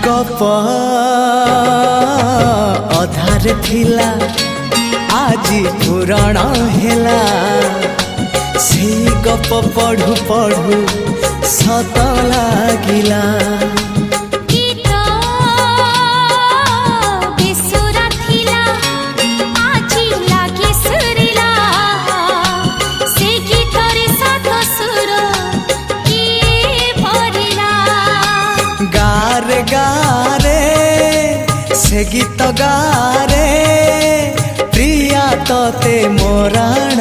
गप अधार थिला आजी पुराण हेला से गप पढ़ु पढ़ु सत लागिला। गारे गारे से गीत गारे प्रिया तोते मोराण